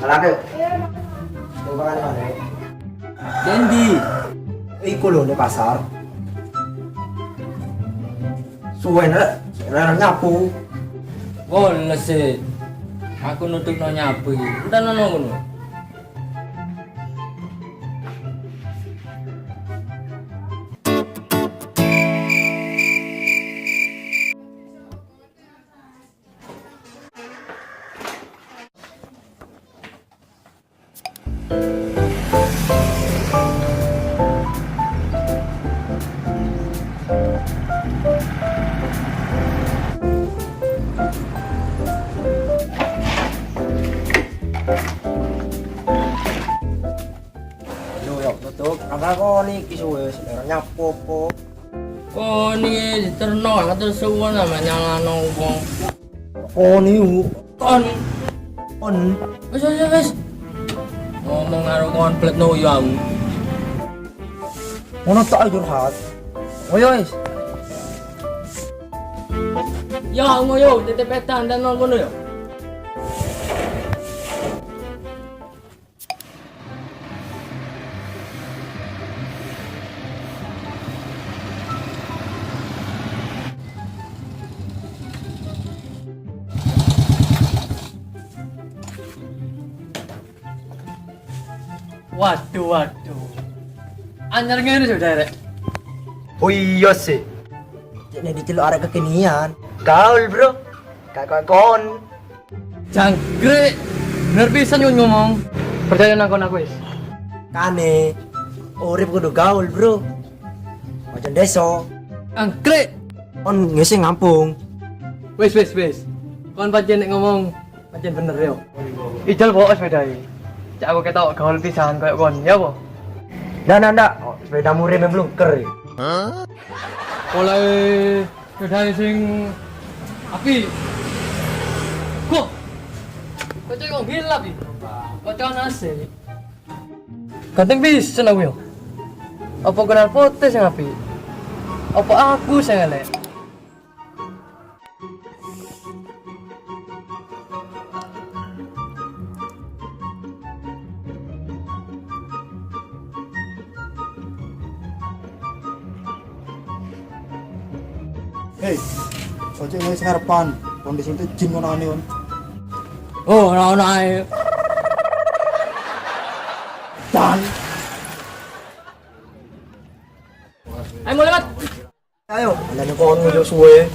Salah ke? Coba kan mana? Dendi. Iku lho di pasar. Suwen rek nyapu. Boleh sih. Aku nutup no nyapu. Udah nono ngono. Lho yo nutup. Angka kok niki suwe rek nyapu apa? Oh ini diterno ngatur suwun sama nyalano wong. Oh niku Kon on. wis. Ngomong karo konflik no yo aku. Ngono tak curhat. Oh yo wis. Ya ngoyo tetepetan dan ngono yo. Waduh. Anyar ngene sudah rek. Oh iya sih. Nek diceluk arek kekinian. Gaul, Bro. Kakak kon. Jangkrik. Bener pisan nyun ngomong. Percaya nang kon aku wis. Kane urip kudu gaul, Bro. Macam desa. Jangkrik. Kon ngisi ngampung. Wis. Kon pancen nek ngomong pancen bener yo. Ijal bawa sepeda iki. Cak aku ketok gaul pisan koyo kon, ya apa? Ndak. Oh, sepeda murim belum ker. Oleh sepeda sing api. Kok? Kocok wong gila pi. Kocok nase. Ganteng pisan aku yo. Apa kenal potes sing api? Apa aku sing elek? Hei, ojo ngene ngarepan. Kondisi itu jin ngono ane kon. Oh, ora ae. Dan Ayo mulai mat. Ayo, ana kon yo suwe.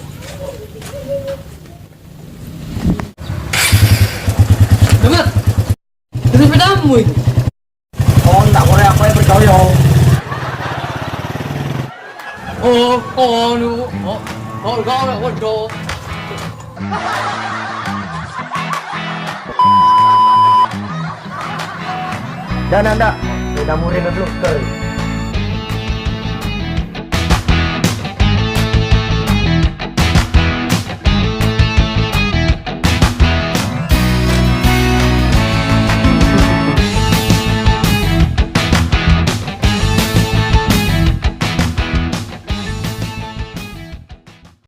Demat. Terus sepedamu iki. Kon tak boleh aku yang percaya. Oh, kau waduh. Dan ndak. Sepeda murim belum ker.